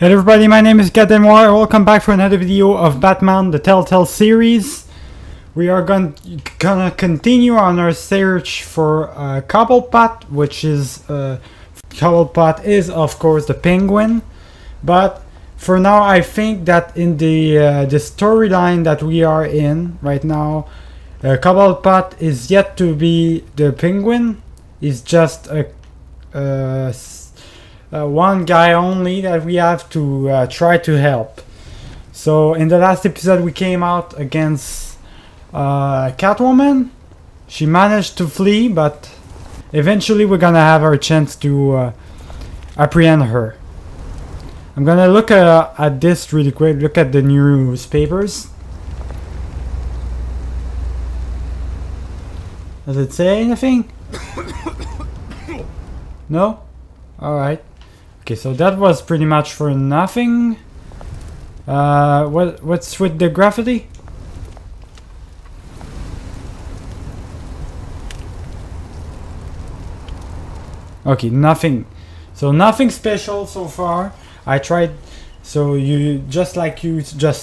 Hello everybody, my name is Gadenoir. Welcome back for another video of Batman, the Telltale series. We are gonna continue on our search for Cobblepot, which is Cobblepot is of course the Penguin. But for now, I think that in the storyline that we are in right now, Cobblepot is yet to be the Penguin. He's just a one guy only that we have to try to help. So in the last episode we came out against Catwoman. She managed to flee, but eventually we're gonna have our chance to apprehend her. I'm gonna look at this really quick. Look at the newspapers. Does it say anything? No? Alright. Okay, so that was pretty much for nothing. What's with the graffiti? Okay, nothing. So nothing special so far. I tried, so you just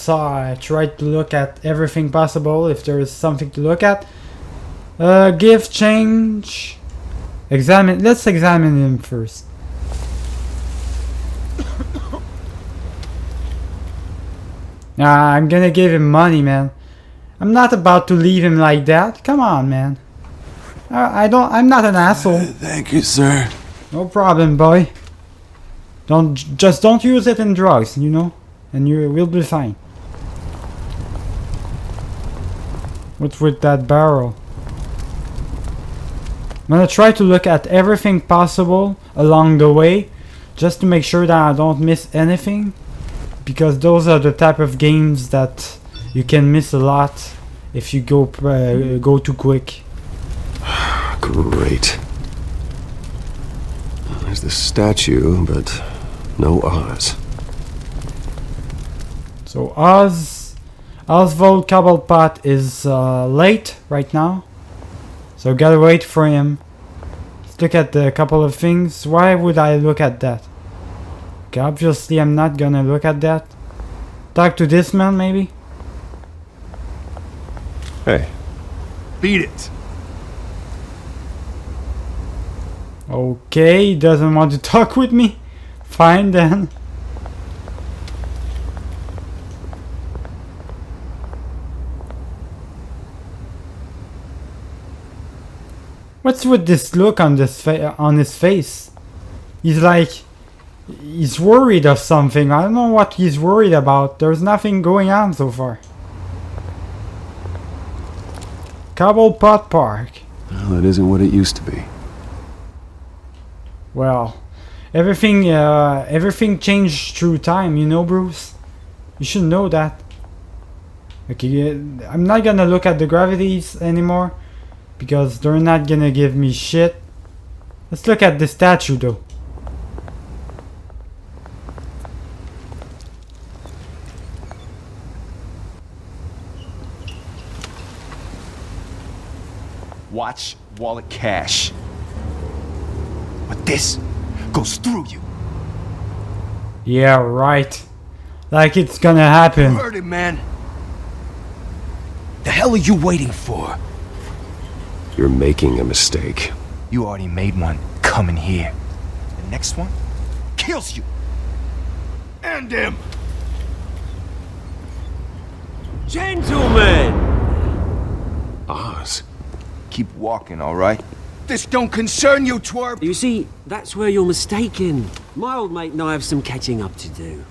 saw, I tried to look at everything possible if there is something to look at. Gift, change, examine. Let's examine him first. I'm gonna give him money, man. I'm not about to leave him like that. Come on, man. I'm not an asshole. Thank you, sir. No problem, boy. Just don't use it in drugs, you know, and you will be fine. What's with that barrel? I'm gonna try to look at everything possible along the way, just to make sure that I don't miss anything. Because those are the type of games that you can miss a lot if you go too quick. Great. There's the statue, but no Oz. So Oswald Cobblepot is late right now. So gotta wait for him. Let's look at a couple of things. Why would I look at that? Okay, obviously I'm not gonna look at that. Talk to this man, maybe? Hey. Beat it. Okay, he doesn't want to talk with me. Fine then. What's with this look on his face? He's worried of something. I don't know what he's worried about. There's nothing going on so far. Cobblepot Park. Well, that isn't what it used to be. Well, everything changed through time, you know, Bruce. You should know that. Okay, I'm not gonna look at the gravities anymore because they're not gonna give me shit. Let's look at the statue though. Watch wallet cash. But this goes through you. Yeah, right. Like it's gonna happen. Heard it, man. The hell are you waiting for? You're making a mistake. You already made one coming here. The next one kills you. And him. Gentlemen! Oz. Keep walking, all right? This don't concern you, twerp. You see, that's where you're mistaken. My old mate and I have some catching up to do.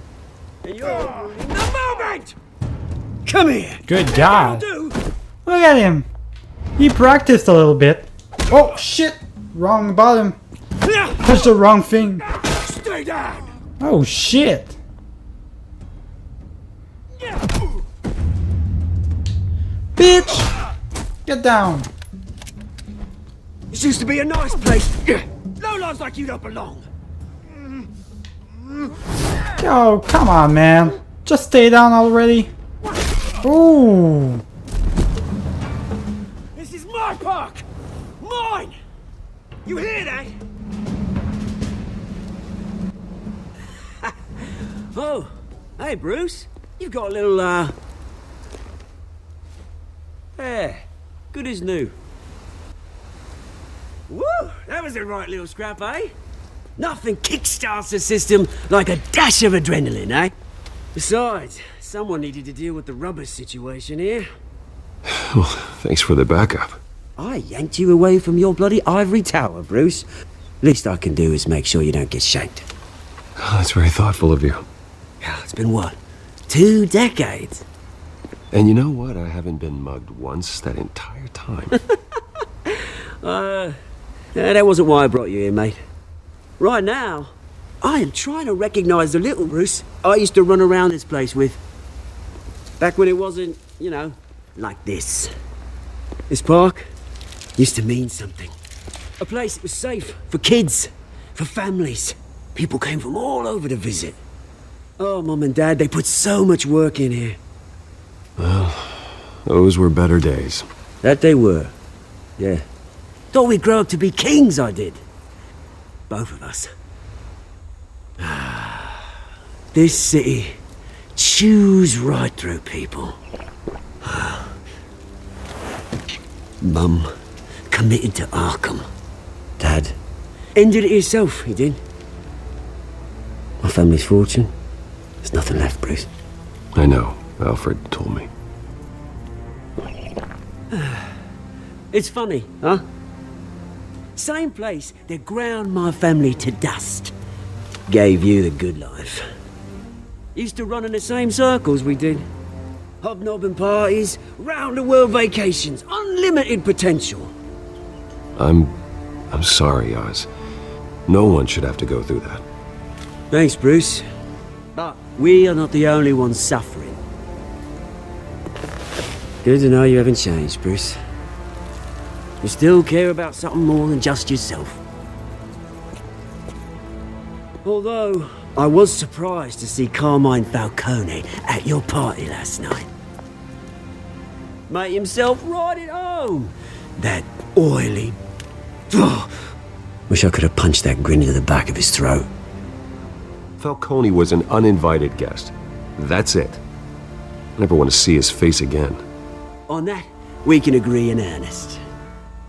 And you're ruining the moment! Come here! Good God. Do. Look at him. He practiced a little bit. Oh shit! Wrong button. Push the wrong thing. Stay down! Oh shit! Bitch! Get down. This used to be a nice place. Lowlifes like you don't belong. Oh, come on, man. Just stay down already. Ooh. This is my park! Mine! You hear that? Oh, hey, Bruce. You've got a little, Yeah, good as new. Woo! That was a right little scrap, eh? Nothing kickstarts the system like a dash of adrenaline, eh? Besides, someone needed to deal with the rubber situation here. Well, thanks for the backup. I yanked you away from your bloody ivory tower, Bruce. Least I can do is make sure you don't get shanked. Oh, that's very thoughtful of you. It's been what? 2 decades? And you know what? I haven't been mugged once that entire time. That wasn't why I brought you here, mate. Right now, I am trying to recognize the little Bruce I used to run around this place with. Back when it wasn't, you know, like this. This park used to mean something. A place that was safe for kids, for families. People came from all over to visit. Oh, Mum and Dad, they put so much work in here. Well, those were better days. That they were. Yeah. Thought we'd grow up to be kings, I did. Both of us. This city chews right through people. Mum committed to Arkham. Dad ended it himself, he did. My family's fortune. There's nothing left, Bruce. I know. Alfred told me. It's funny, huh? Same place that ground my family to dust. Gave you the good life. Used to run in the same circles we did. Hobnobbing parties, round-the-world vacations, unlimited potential. I'm sorry, Oz. No one should have to go through that. Thanks, Bruce. But we are not the only ones suffering. Good to know you haven't changed, Bruce. You still care about something more than just yourself. Although, I was surprised to see Carmine Falcone at your party last night. Made himself right at home. That oily... Oh, wish I could have punched that grin into the back of his throat. Falcone was an uninvited guest. That's it. I never want to see his face again. On that, we can agree in earnest.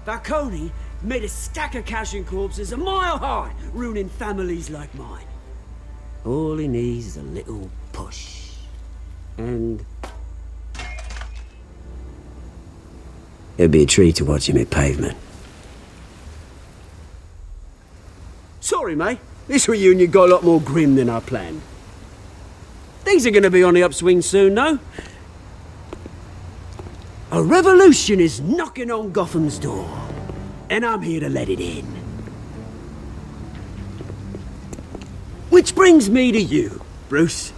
Falcone made a stack of cash and corpses a mile high, ruining families like mine. All he needs is a little push. And... it'd be a treat to watch him hit pavement. Sorry, mate. This reunion got a lot more grim than I planned. Things are gonna be on the upswing soon, though. A revolution is knocking on Gotham's door, and I'm here to let it in. Which brings me to you, Bruce.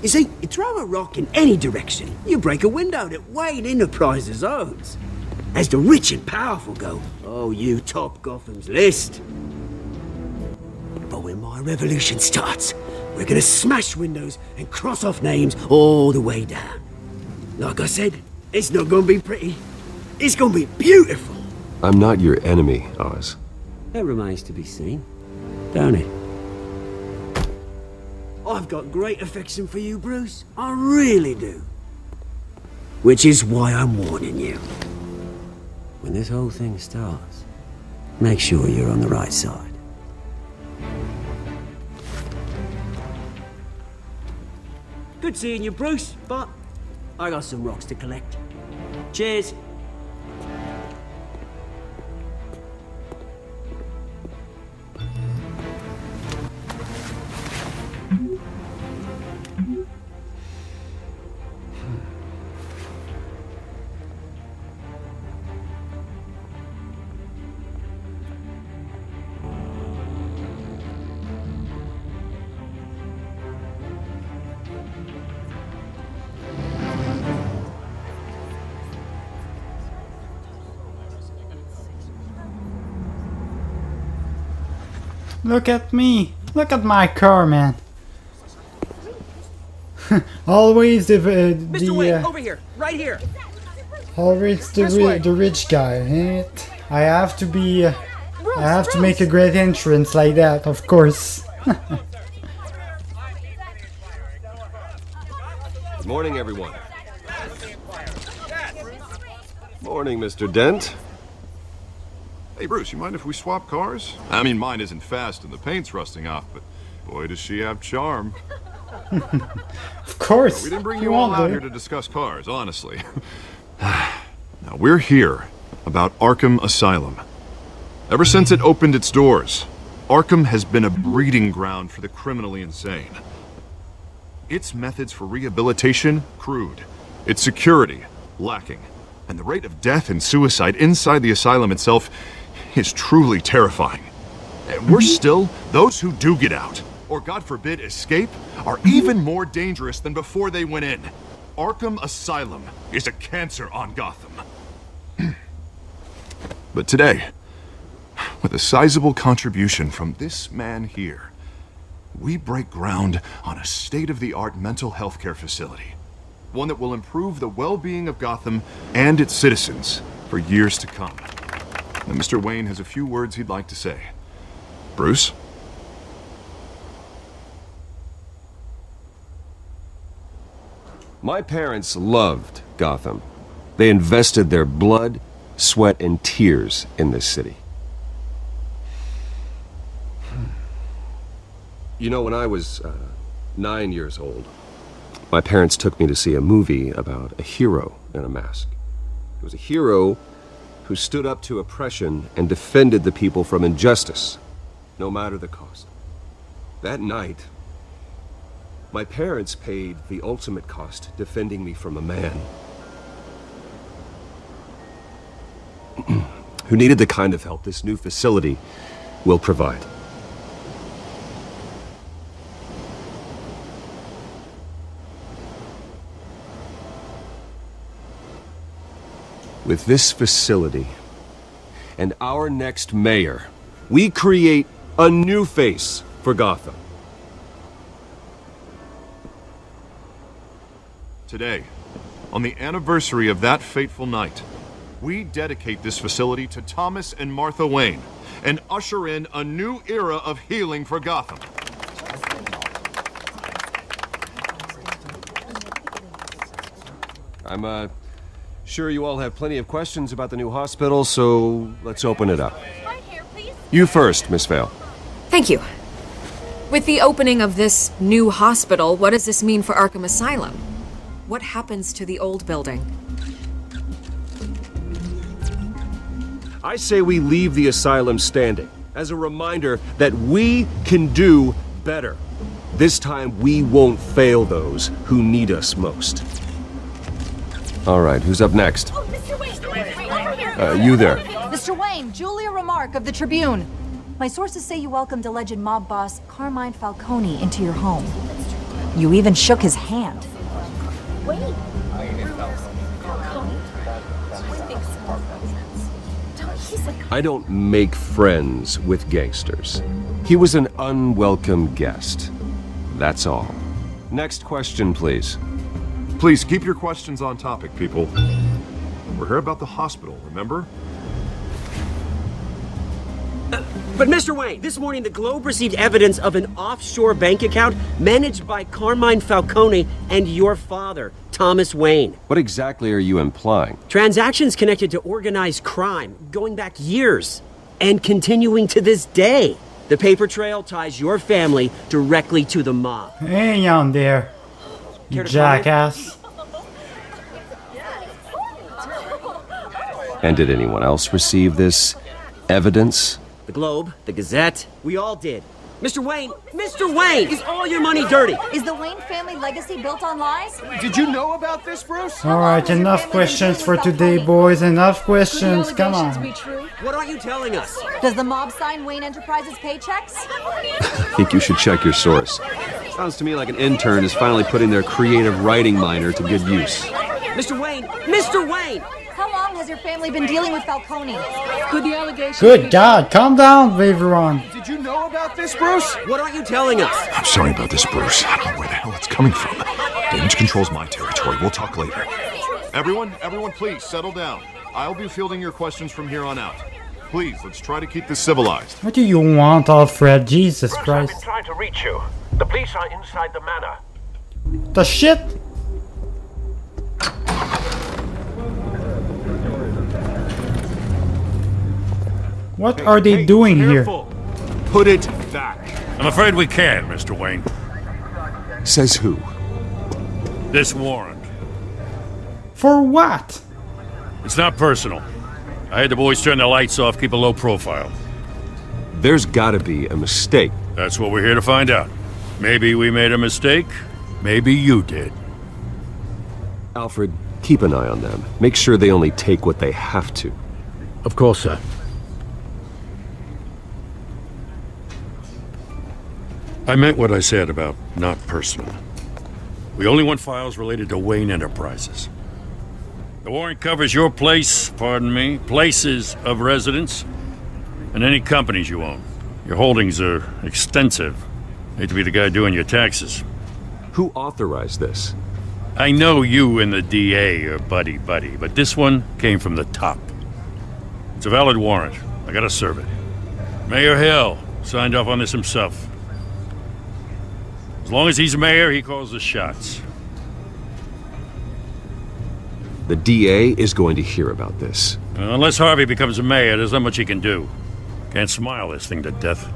You see, you throw a rock in any direction, you break a window that Wayne Enterprises owns. As the rich and powerful go, oh, you top Gotham's list. But when my revolution starts, we're gonna smash windows and cross off names all the way down. Like I said, it's not gonna be pretty. It's gonna be beautiful. I'm not your enemy, Oz. That remains to be seen, don't it? I've got great affection for you, Bruce. I really do. Which is why I'm warning you. When this whole thing starts, make sure you're on the right side. Good seeing you, Bruce, but I got some rocks to collect. Cheers. Look at me. Look at my car, man. Always Mr. Wayne, over here, right here. always the rich guy, ain't it? I have to be I have to make a great entrance like that, of course. Morning, everyone. Morning, Mr. Dent. Hey, Bruce, you mind if we swap cars? I mean, mine isn't fast and the paint's rusting off, but boy, does she have charm. Of course. We didn't bring you you all won't out do. here to discuss cars, honestly. Now, we're here about Arkham Asylum. Ever since it opened its doors, Arkham has been a breeding ground for the criminally insane. Its methods for rehabilitation, crude. Its security, lacking. And the rate of death and suicide inside the asylum itself is truly terrifying. And worse still, those who do get out, or God forbid escape, are even more dangerous than before they went in. Arkham Asylum is a cancer on Gotham. But today, with a sizable contribution from this man here, we break ground on a state-of-the-art mental health care facility. One that will improve the well-being of Gotham and its citizens for years to come. Now, Mr. Wayne has a few words he'd like to say. Bruce? My parents loved Gotham. They invested their blood, sweat, and tears in this city. You know, when I was 9 years old, my parents took me to see a movie about a hero in a mask. It was a hero who stood up to oppression and defended the people from injustice, no matter the cost. That night, my parents paid the ultimate cost defending me from a man who needed the kind of help this new facility will provide. With this facility and our next mayor, we create a new face for Gotham. Today, on the anniversary of that fateful night, we dedicate this facility to Thomas and Martha Wayne and usher in a new era of healing for Gotham. I'm sure you all have plenty of questions about the new hospital, so let's open it up. You first, Miss Vale. Thank you. With the opening of this new hospital, what does this mean for Arkham Asylum? What happens to the old building? I say we leave the asylum standing as a reminder that we can do better. This time we won't fail those who need us most. All right, who's up next? Oh, Mr. Wayne! You there. Mr. Wayne, Julia Remark of the Tribune. My sources say you welcomed alleged mob boss Carmine Falcone into your home. You even shook his hand. Wait. I don't make friends with gangsters. He was an unwelcome guest. That's all. Next question, please. Please keep your questions on topic, people. We're here about the hospital, remember? But Mr. Wayne, this morning the Globe received evidence of an offshore bank account managed by Carmine Falcone and your father, Thomas Wayne. What exactly are you implying? Transactions connected to organized crime, going back years, and continuing to this day. The paper trail ties your family directly to the mob. Hang on there, you Care to jackass. And did anyone else receive this evidence? The Globe, the Gazette, we all did. Mr. Wayne, is all your money dirty? Is the Wayne family legacy built on lies? Did you know about this, Bruce? Alright, enough questions for today, boys. Enough questions, come on. What aren't you telling us? Does the mob sign Wayne Enterprises paychecks? I think you should check your source. Sounds to me like an intern is finally putting their creative writing minor to good use. Mr. Wayne! How long has your family been dealing with Falcone? Could the allegation Good God, calm down, everyone. Did you know about this, Bruce? What aren't you telling us? I'm sorry about this, Bruce. I don't know where the hell it's coming from. Damage control's my territory. We'll talk later. Everyone, please settle down. I'll be fielding your questions from here on out. Please, let's try to keep this civilized. What do you want, Alfred? Jesus Bruce, I've Christ. been trying to reach you. The police are inside the manor. The shit? What are they doing here? Put it back. I'm afraid we can't, Mr. Wayne. Says who? This warrant. For what? It's not personal. I had the boys turn the lights off, keep a low profile. There's gotta be a mistake. That's what we're here to find out. Maybe we made a mistake. Maybe you did. Alfred, keep an eye on them. Make sure they only take what they have to. Of course, sir. I meant what I said about not personal. We only want files related to Wayne Enterprises. The warrant covers your place, pardon me, places of residence, and any companies you own. Your holdings are extensive. Hate to be the guy doing your taxes. Who authorized this? I know you and the DA are buddy-buddy, but this one came from the top. It's a valid warrant. I gotta serve it. Mayor Hill signed off on this himself. As long as he's mayor, he calls the shots. The DA is going to hear about this. Unless Harvey becomes a mayor, there's not much he can do. Can't smile this thing to death.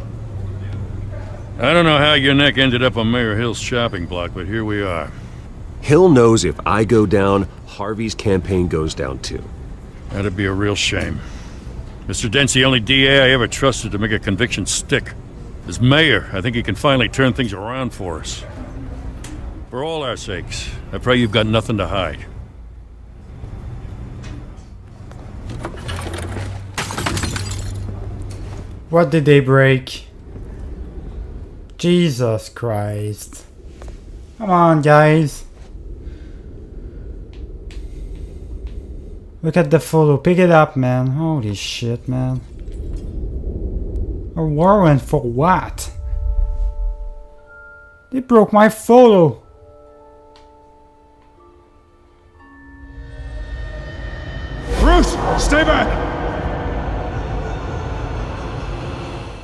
I don't know how your neck ended up on Mayor Hill's chopping block, but here we are. Hill knows if I go down, Harvey's campaign goes down too. That'd be a real shame. Mr. Dent's the only DA I ever trusted to make a conviction stick. As mayor, I think he can finally turn things around for us. For all our sakes, I pray you've got nothing to hide. What did they break? Jesus Christ. Come on, guys. Look at the photo. Pick it up, man. Holy shit, man. A warrant for what? They broke my photo. Bruce, stay back!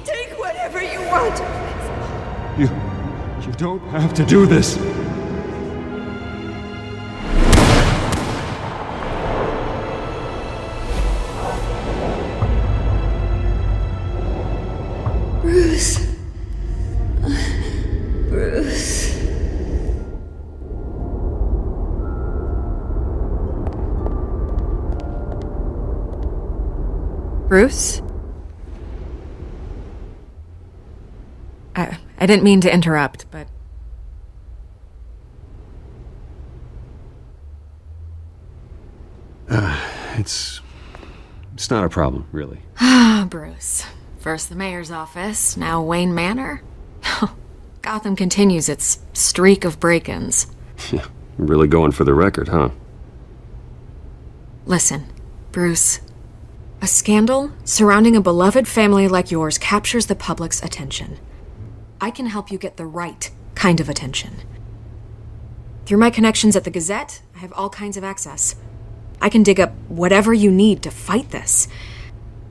Take whatever you want. You don't have to do this. Bruce. Bruce. Bruce? I didn't mean to interrupt, but... It's not a problem, really. Bruce. First the mayor's office, now Wayne Manor. Gotham continues its streak of break-ins. Yeah, really going for the record, huh? Listen, Bruce. A scandal surrounding a beloved family like yours captures the public's attention. I can help you get the right kind of attention. Through my connections at the Gazette, I have all kinds of access. I can dig up whatever you need to fight this.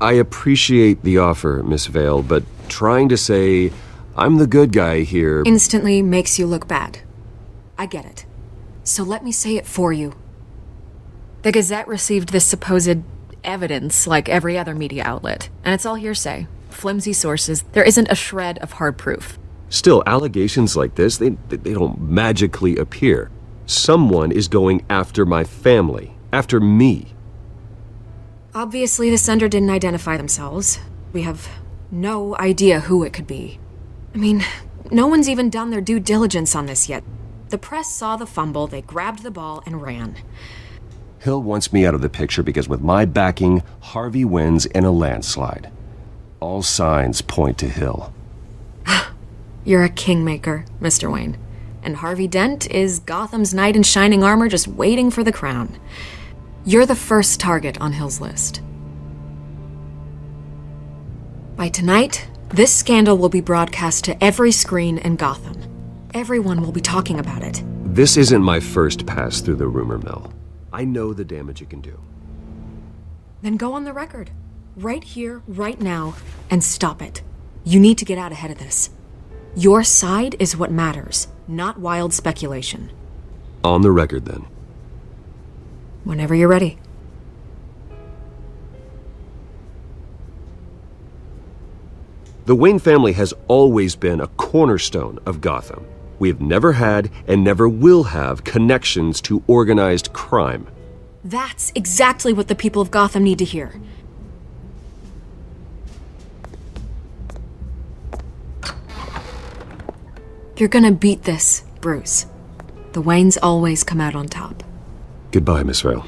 I appreciate the offer, Miss Vale, but trying to say I'm the good guy here... Instantly makes you look bad. I get it. So let me say it for you. The Gazette received this supposed evidence like every other media outlet, and it's all hearsay. Flimsy sources. There isn't a shred of hard proof. Still, allegations like this, they don't magically appear. Someone is going after my family, after me. Obviously, the sender didn't identify themselves. We have no idea who it could be. I mean, no one's even done their due diligence on this yet. The press saw the fumble, they grabbed the ball and ran. Hill wants me out of the picture because with my backing, Harvey wins in a landslide. All signs point to Hill. You're a kingmaker, Mr. Wayne. And Harvey Dent is Gotham's knight in shining armor just waiting for the crown. You're the first target on Hill's list. By tonight, this scandal will be broadcast to every screen in Gotham. Everyone will be talking about it. This isn't my first pass through the rumor mill. I know the damage it can do. Then go on the record. Right here, right now, and stop it. You need to get out ahead of this. Your side is what matters, not wild speculation. On the record, then. Whenever you're ready. The Wayne family has always been a cornerstone of Gotham. We have never had and never will have connections to organized crime. That's exactly what the people of Gotham need to hear. You're gonna beat this, Bruce. The Waynes always come out on top. Goodbye, Miss Vale.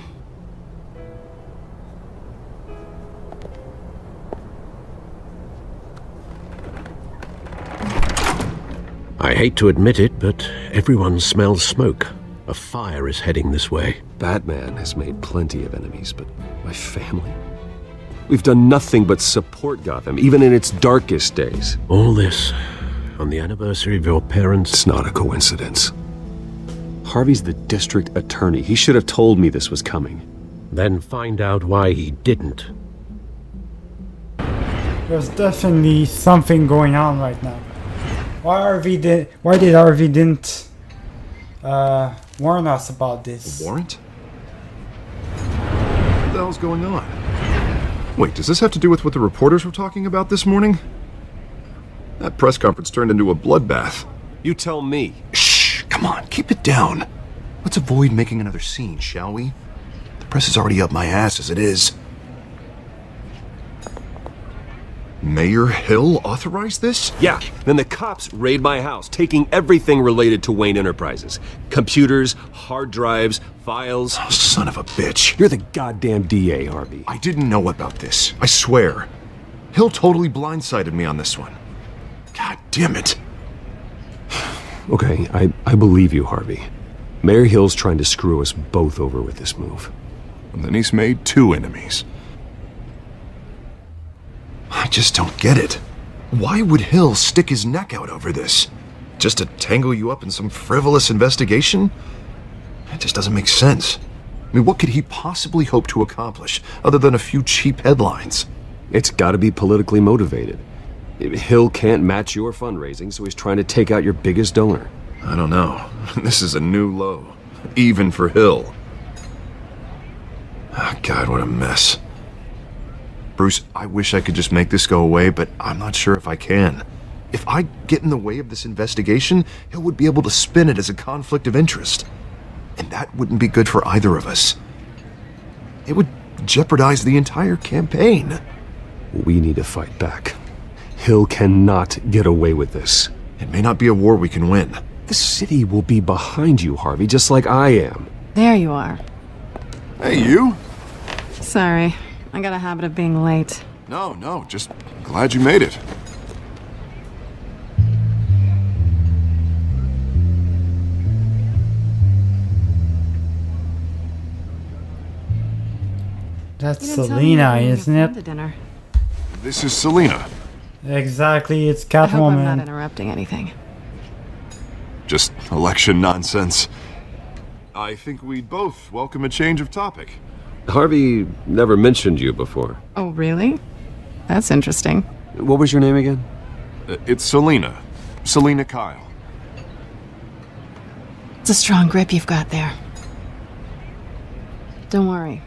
I hate to admit it, but everyone smells smoke. A fire is heading this way. Batman has made plenty of enemies, but my family? We've done nothing but support Gotham, even in its darkest days. All this on the anniversary of your parents'... It's not a coincidence. Harvey's the district attorney. He should have told me this was coming. Then find out why he didn't. There's definitely something going on right now. Why did Harvey didn't warn us about this? A warrant? What the hell's going on? Wait, does this have to do with what the reporters were talking about this morning? That press conference turned into a bloodbath. You tell me. Shh, come on, keep it down. Let's avoid making another scene, shall we? The press is already up my ass as it is. Mayor Hill authorized this? Yeah, then the cops raid my house, taking everything related to Wayne Enterprises. Computers, hard drives, files. Oh, son of a bitch. You're the goddamn DA, Harvey. I didn't know about this. I swear. Hill totally blindsided me on this one. God damn it. Okay, I believe you, Harvey. Mayor Hill's trying to screw us both over with this move. And then he's made two enemies. I just don't get it. Why would Hill stick his neck out over this? Just to tangle you up in some frivolous investigation? It just doesn't make sense. I mean, what could he possibly hope to accomplish other than a few cheap headlines? It's gotta be politically motivated. Hill can't match your fundraising, so he's trying to take out your biggest donor. I don't know. This is a new low. Even for Hill. Oh, God, what a mess. Bruce, I wish I could just make this go away, but I'm not sure if I can. If I get in the way of this investigation, Hill would be able to spin it as a conflict of interest. And that wouldn't be good for either of us. It would jeopardize the entire campaign. We need to fight back. Hill cannot get away with this. It may not be a war we can win. The city will be behind you, Harvey, just like I am. There you are. Hey, you? Sorry, I got a habit of being late. No, just glad you made it. That's You didn't tell me you were Selena, bringing a isn't friend to it? dinner. This is Selena. Exactly, it's I hope I'm not Catwoman. interrupting anything. Just election nonsense. I think we'd both welcome a change of topic. Harvey never mentioned you before. Oh, really? That's interesting. What was your name again? It's Selena. Selena Kyle. It's a strong grip you've got there. Don't worry.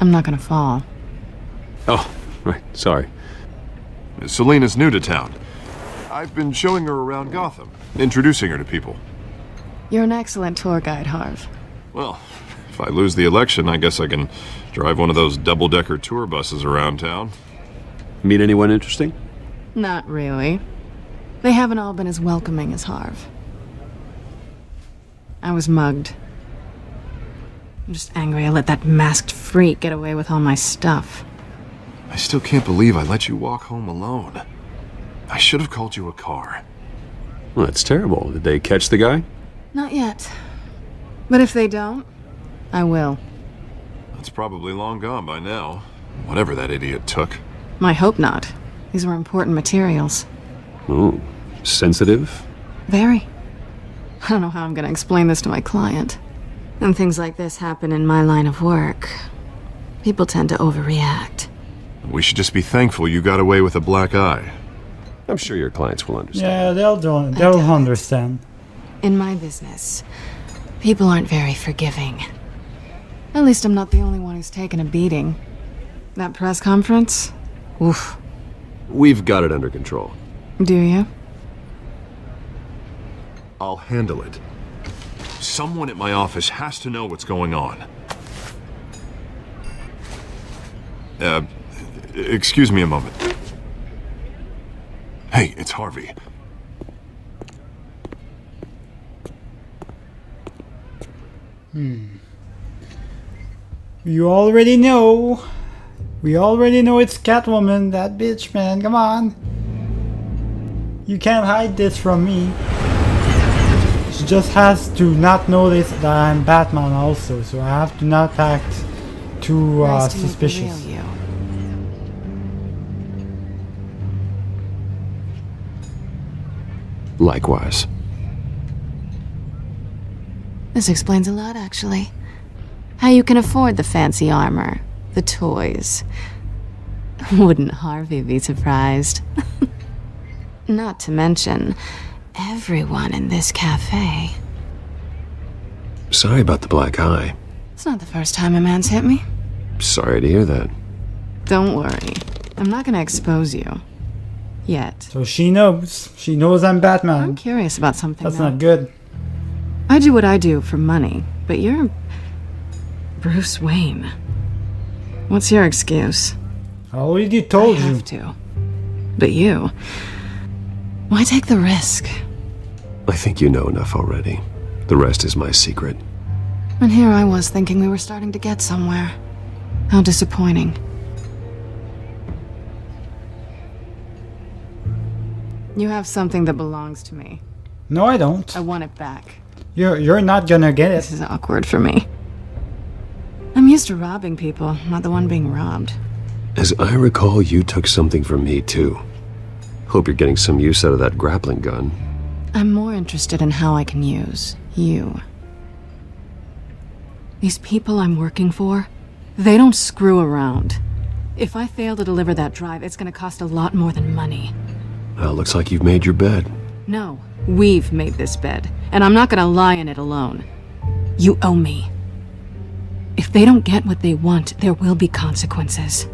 I'm not gonna fall. Oh, right, sorry. Selena's new to town. I've been showing her around Gotham, introducing her to people. You're an excellent tour guide, Harv. Well, if I lose the election, I guess I can drive one of those double-decker tour buses around town. Meet anyone interesting? Not really. They haven't all been as welcoming as Harv. I was mugged. I'm just angry I let that masked freak get away with all my stuff. I still can't believe I let you walk home alone. I should have called you a car. Well, that's terrible. Did they catch the guy? Not yet. But if they don't, I will. That's probably long gone by now. Whatever that idiot took. I hope not. These were important materials. Ooh, sensitive? Very. I don't know how I'm gonna explain this to my client. When things like this happen in my line of work, people tend to overreact. We should just be thankful you got away with a black eye. I'm sure your clients will understand. Yeah, they'll understand. In my business, people aren't very forgiving. At least I'm not the only one who's taken a beating. That press conference? Oof. We've got it under control. Do you? I'll handle it. Someone at my office has to know what's going on. Excuse me a moment. Hey, it's Harvey. You already know. We already know it's Catwoman, that bitch, man. Come on. You can't hide this from me. She just has to not notice that I'm Batman also, so I have to not act too Nice to meet the suspicious. real you. Likewise. This explains a lot, actually. How you can afford the fancy armor, the toys. Wouldn't Harvey be surprised? Not to mention, everyone in this cafe. Sorry about the black eye. It's not the first time a man's hit me. Sorry to hear that. Don't worry. I'm not gonna expose you. Yet. So she knows. She knows I'm Batman. I'm curious about something. That's though. not good. I do what I do for money, but you're Bruce Wayne. What's your excuse? I already told I you. have to. But you, why take the risk? I think you know enough already. The rest is my secret. And here I was thinking we were starting to get somewhere. How disappointing. You have something that belongs to me. No, I don't. I want it back. You're not gonna get This it. is awkward for me. I'm used to robbing people, not the one being robbed. As I recall, you took something from me too. Hope you're getting some use out of that grappling gun. I'm more interested in how I can use you. These people I'm working for, they don't screw around. If I fail to deliver that drive, it's gonna cost a lot more than money. Well, looks like you've made your bed. No, we've made this bed, and I'm not gonna lie in it alone. You owe me. If they don't get what they want, there will be consequences.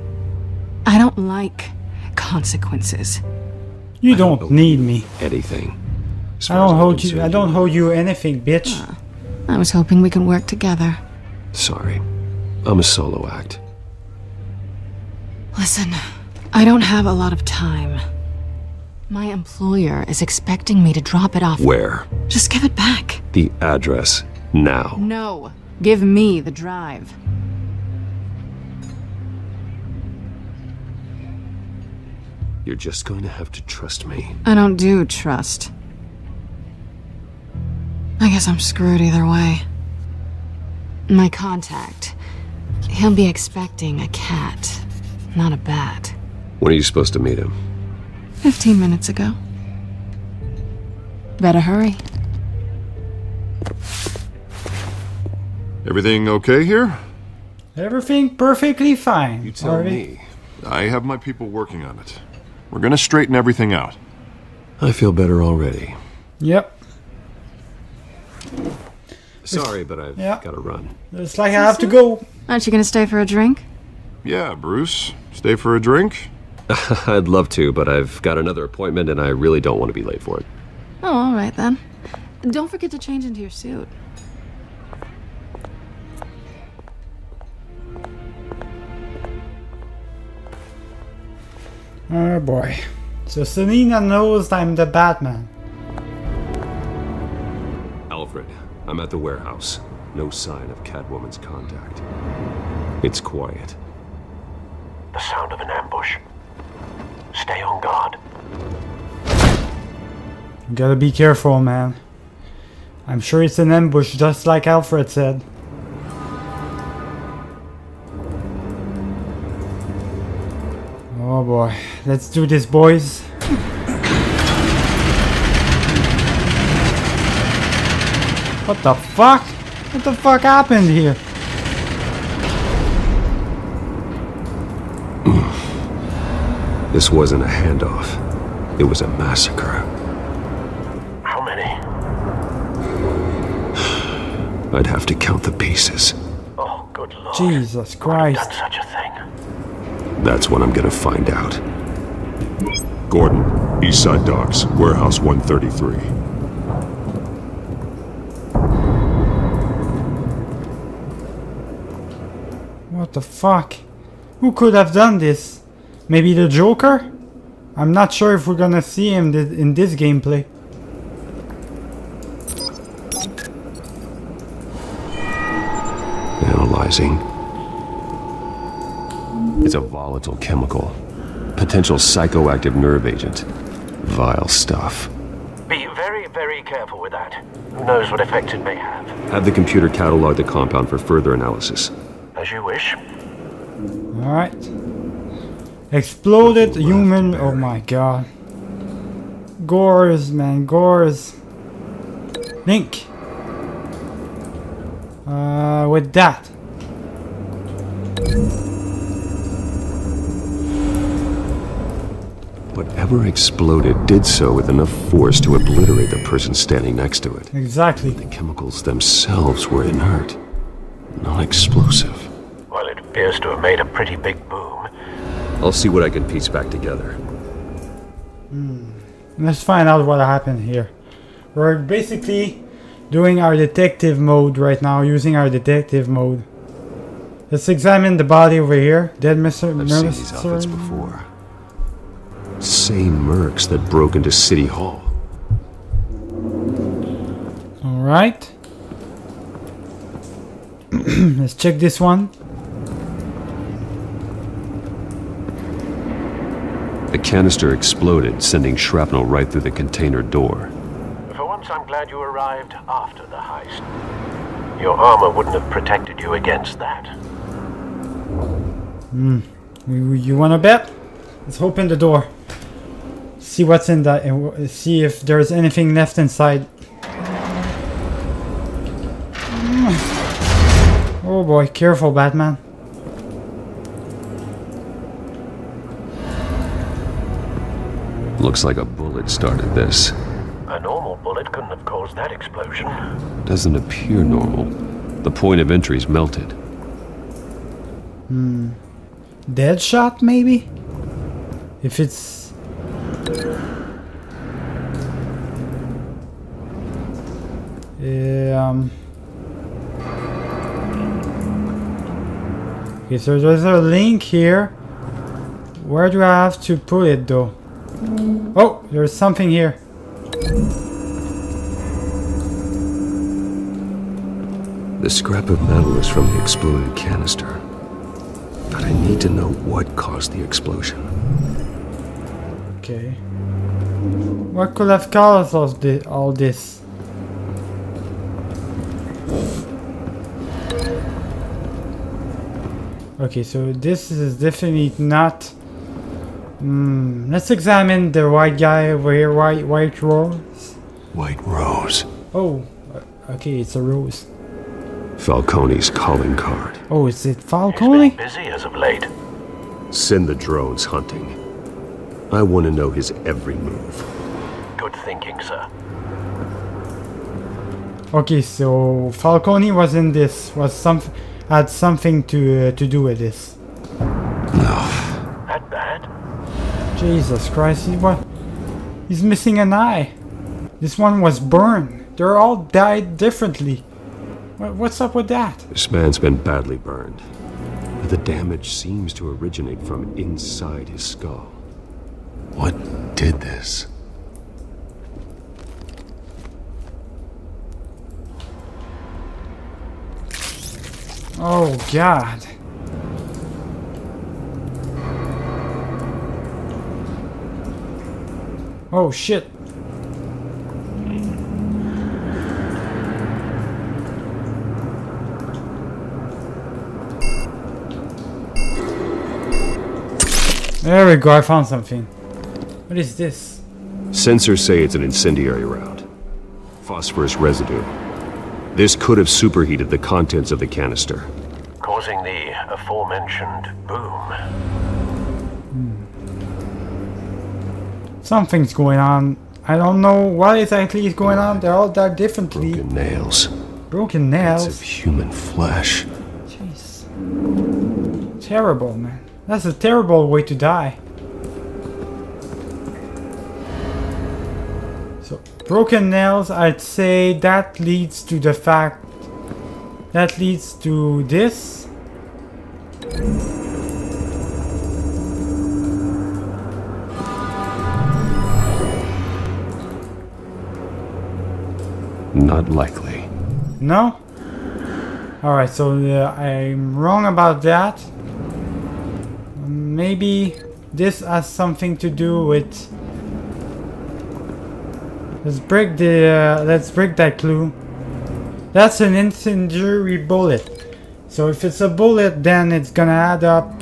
I don't like consequences. You don't need me. Anything. As I far as don't I'm hold you. I concerned, don't hold you anything, bitch. I was hoping we could work together. Sorry. I'm a solo act. Listen, I don't have a lot of time. My employer is expecting me to drop it off. Where? Just give it back. The address. Now. No, give me the drive. You're just going to have to trust me. I don't do trust. I guess I'm screwed either way. My contact. He'll be expecting a cat, not a bat. When are you supposed to meet him? 15 minutes ago. Better hurry. Everything okay here? Everything perfectly fine. You tell Harvey. me. I have my people working on it. We're gonna straighten everything out. I feel better already. Yep. Sorry, but I've Yeah. got to run. It's like I have to go. Aren't you gonna stay for a drink? Yeah, Bruce. Stay for a drink? I'd love to, but I've got another appointment and I really don't want to be late for it. Oh, all right then. Don't forget to change into your suit. Oh boy. So Selena knows I'm the Batman. Alfred, I'm at the warehouse. No sign of Catwoman's contact. It's quiet. The sound of an ambush. Stay on guard. You gotta be careful, man. I'm sure it's an ambush, just like Alfred said. Oh boy. Let's do this, boys. What the fuck? What the fuck happened here? This wasn't a handoff. It was a massacre. How many? I'd have to count the pieces. Oh, good lord. Jesus Done Christ. such a thing. That's what I'm gonna find out. Gordon, Eastside Docks, Warehouse 133. What the fuck? Who could have done this? Maybe the Joker? I'm not sure if we're gonna see him in this gameplay. Analyzing. It's a volatile chemical. Potential psychoactive nerve agent. Vile stuff. Be very, very careful with that. Who knows what effects it may have. Have the computer catalog the compound for further analysis. As you wish. Alright. Exploded human. Oh my god. Gores, man. Gores. Link. With that. Whatever exploded did so with enough force to obliterate the person standing next to it. Exactly. The chemicals themselves were inert, non-explosive. Well, it appears to have made a pretty big boom. I'll see what I can piece back together. Let's find out what happened here. We're basically doing our detective mode right now, using our detective mode. Let's examine the body over here. Dead Mr. I've seen these outfits before. Same mercs that broke into City Hall. Alright. Let's check this one. The canister exploded, sending shrapnel right through the container door. For once, I'm glad you arrived after the heist. Your armor wouldn't have protected you against that. You wanna bet? Let's open the door. See what's in that and see if there's anything left inside. Oh boy, careful, Batman. Looks like a bullet started this. A normal bullet couldn't have caused that explosion. Doesn't appear normal. The point of entry's melted. Dead shot, maybe? If it's... Okay, so there's a link here. Where do I have to put it, though? Oh, there's something here. The scrap of metal is from the exploded canister. But I need to know what caused the explosion. Okay. What could have caused all this? Okay, so this is definitely not... let's examine the white guy over here. White rose. White Rose. Oh, okay, it's a rose. Falcone's calling card. Oh, is it He's Falcone? been busy as of late. Send the drones hunting. I want to know his every move. Good thinking, sir. Okay, so Falcone was in this. Had something to do with this. That bad? Jesus Christ, he's missing an eye. This one was burned. They're all died differently. What's up with that? This man's been badly burned. But the damage seems to originate from inside his skull. What did this? Oh God. Oh shit. There we go, I found something. What is this? Sensors say it's an incendiary round. Phosphorus residue. This could have superheated the contents of the canister. Causing the aforementioned boom. Something's going on. I don't know what exactly is going on. They're all dug differently. Broken nails. Broken Bits nails. of human flesh. Jeez. Terrible, man. That's a terrible way to die. Broken nails, I'd say that leads to the fact... That leads to this. Not likely. No? Alright, so I'm wrong about that. Maybe this has something to do with... Let's break that clue. That's an incendiary bullet. So if it's a bullet, then it's gonna add up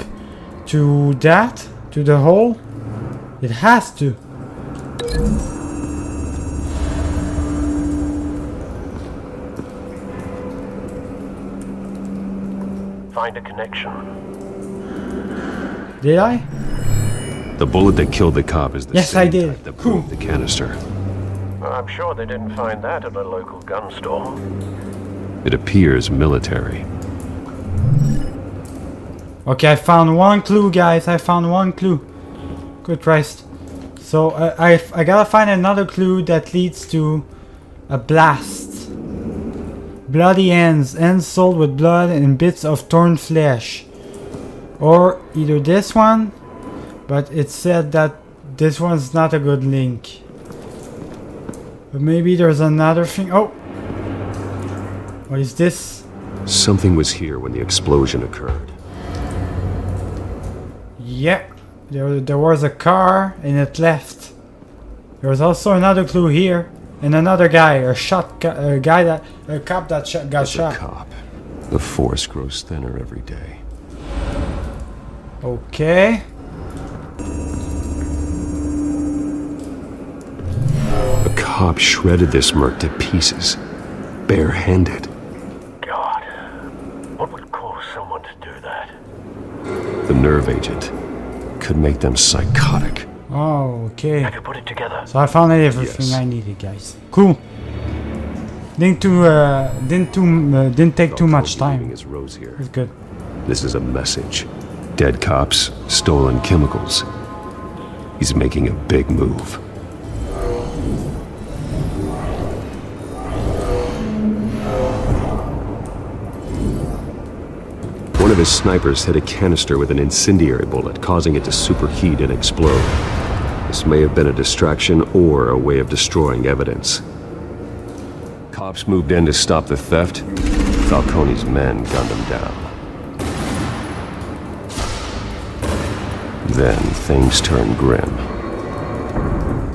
to that, to the hole. It has to. Find a connection. Did I? The bullet that killed the cop is the Yes, same I did. type that Cool. broke the canister. I'm sure they didn't find that at a local gun store. It appears military. Okay, I found one clue, guys. I found one clue. Good Christ. So I gotta find another clue that leads to a blast. Bloody ends sold with blood and bits of torn flesh. Or either this one, but it said that this one's not a good link. But maybe there's another thing. Oh! What is this? Something was here when the explosion occurred. Yeah, there was a car and it left. There was also another clue here and another guy, a cop that got shot. A cop. The force grows thinner every day. Okay. A cop shredded this merc to pieces, barehanded. God, what would cause someone to do that? The nerve agent could make them psychotic. Oh, okay. Have you put it together? So I found everything Yes. I needed, guys. Cool. Didn't take too much Leaving time. his rose here. It's good. This is a message. Dead cops, stolen chemicals. He's making a big move. One of his snipers hit a canister with an incendiary bullet, causing it to superheat and explode. This may have been a distraction or a way of destroying evidence. Cops moved in to stop the theft. Falcone's men gunned him down. Then things turned grim.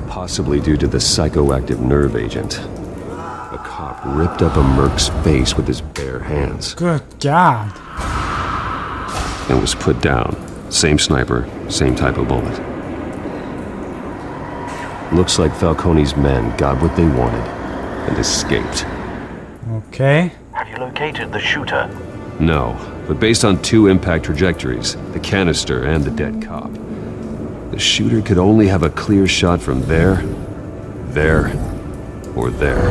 Possibly due to the psychoactive nerve agent. A cop ripped up a merc's face with his bare hands Good God. and was put down. Same sniper, same type of bullet. Looks like Falcone's men got what they wanted and escaped. Okay. Have you located the shooter? No, but based on two impact trajectories, the canister and the dead cop, the shooter could only have a clear shot from there, or there,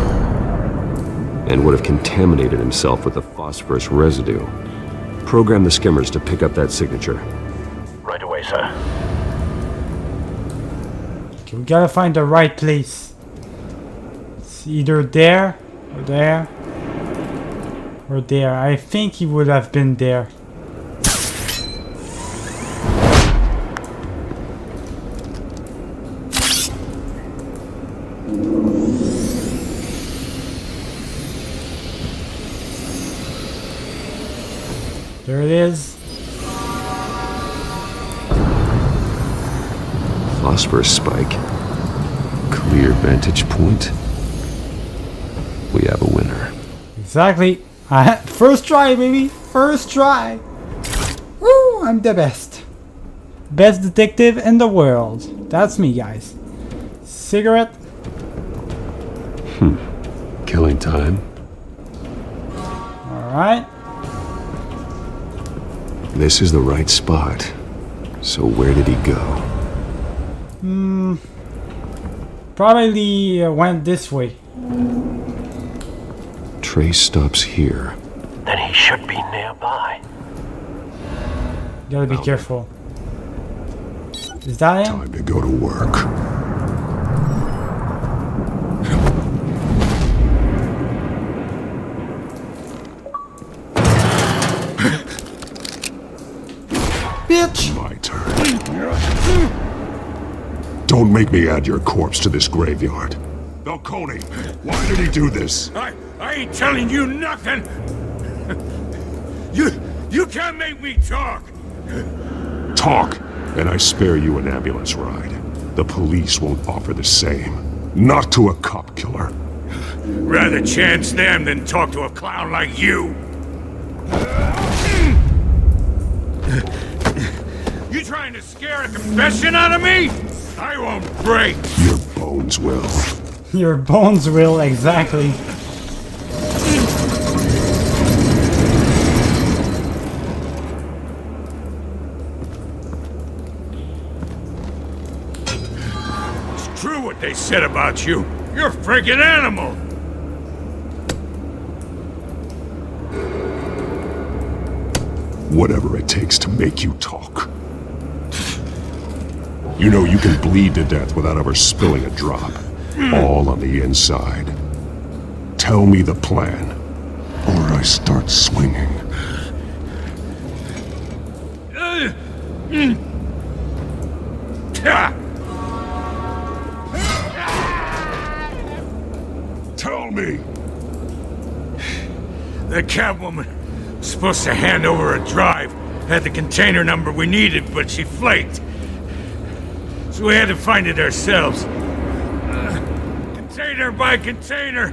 and would have contaminated himself with the phosphorus residue. Program the skimmers to pick up that signature. Right away, sir. Okay, we gotta find the right place. It's either there, or there, or there. I think he would have been there. There it is. Phosphorus spike. Clear vantage point. We have a winner. Exactly. First try, baby. First try. Woo, I'm the best. Best detective in the world. That's me, guys. Cigarette. Killing time. Alright. This is the right spot. So where did he go? Probably went this way. Trace stops here. Then he should be nearby. Gotta be careful. Is that him? Time to go to work. bitch! My turn. Don't make me add your corpse to this graveyard. Falcone, why did he do this? I ain't telling you nothing! You can't make me talk! Talk, and I spare you an ambulance ride. The police won't offer the same. Not to a cop killer. Rather chance them than talk to a clown like you. You trying to scare a confession out of me? I won't break. Your bones will. Your bones will, exactly. It's true what they said about you. You're a freaking animal. Whatever it takes to make you talk. You know you can bleed to death without ever spilling a drop. All on the inside. Tell me the plan, or I start swinging. Tell me! The Catwoman was supposed to hand over a drive. Had the container number we needed, but she flaked. So we had to find it ourselves. Container by container.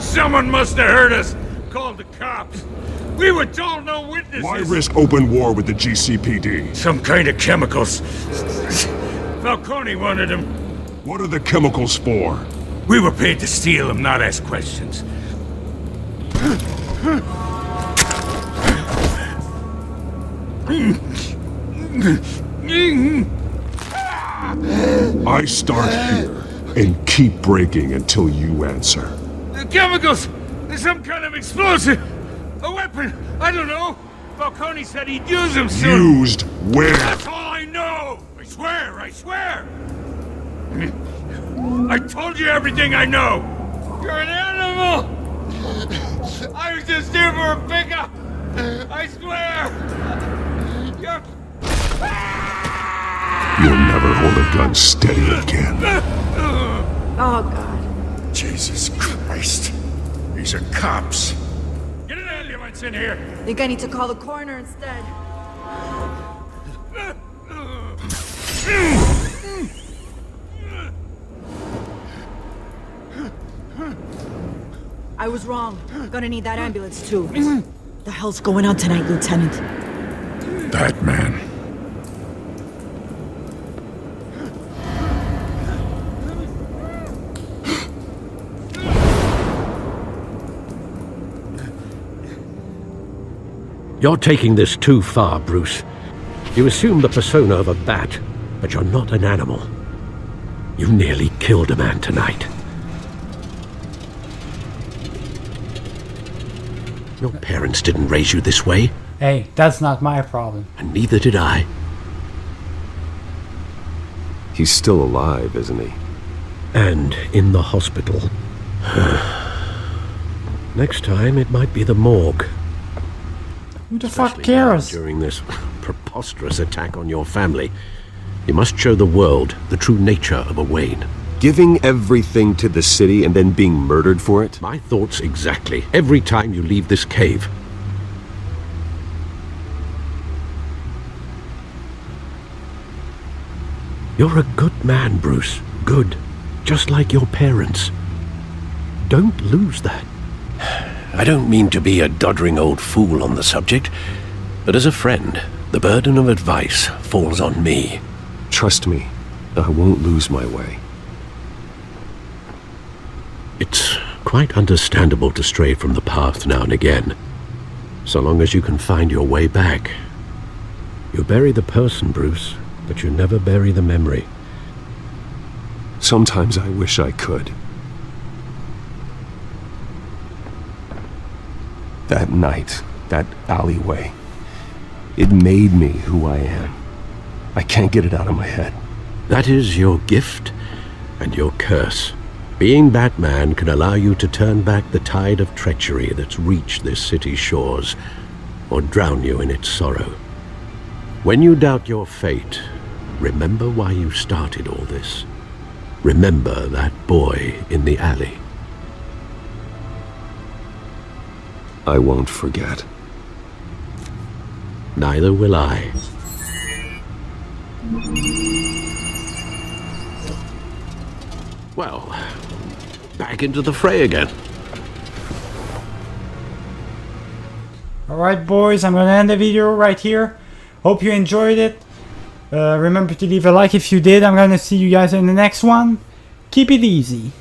Someone must have heard us. Called the cops. We were told no witnesses. Why risk open war with the GCPD? Some kind of chemicals. Falcone wanted them. What are the chemicals for? We were paid to steal them, not ask questions. I start here and keep breaking until you answer. The chemicals! There's some kind of explosive! A weapon! I don't know! Falcone said he'd use them soon! Used where? That's all I know! I swear! I swear! I told you everything I know! You're an animal! I was just here for a pickup! I swear! You're... You'll never hold a gun steady again. Oh, God. Jesus Christ. These are cops. Get an ambulance in here! Think I need to call the coroner instead. I was wrong. Gonna need that ambulance, too. The hell's going on tonight, Lieutenant? Batman. You're taking this too far, Bruce. You assume the persona of a bat, but you're not an animal. You nearly killed a man tonight. Your parents didn't raise you this way. Hey, that's not my problem. And neither did I. He's still alive, isn't he? And in the hospital. Next time, it might be the morgue. Who the fuck Especially cares? during this preposterous attack on your family. You must show the world the true nature of a Wayne. Giving everything to the city and then being murdered for it? My thoughts exactly. Every time you leave this cave. You're a good man, Bruce. Good. Just like your parents. Don't lose that. I don't mean to be a doddering old fool on the subject, but as a friend, the burden of advice falls on me. Trust me, I won't lose my way. It's quite understandable to stray from the path now and again, so long as you can find your way back. You bury the person, Bruce, but you never bury the memory. Sometimes I wish I could. That night, that alleyway, it made me who I am. I can't get it out of my head. That is your gift and your curse. Being Batman can allow you to turn back the tide of treachery that's reached this city's shores, or drown you in its sorrow. When you doubt your fate, remember why you started all this. Remember that boy in the alley. I won't forget. Neither will I. Well, back into the fray again. Alright boys, I'm gonna end the video right here. Hope you enjoyed it. Remember to leave a like if you did. I'm gonna see you guys in the next one. Keep it easy.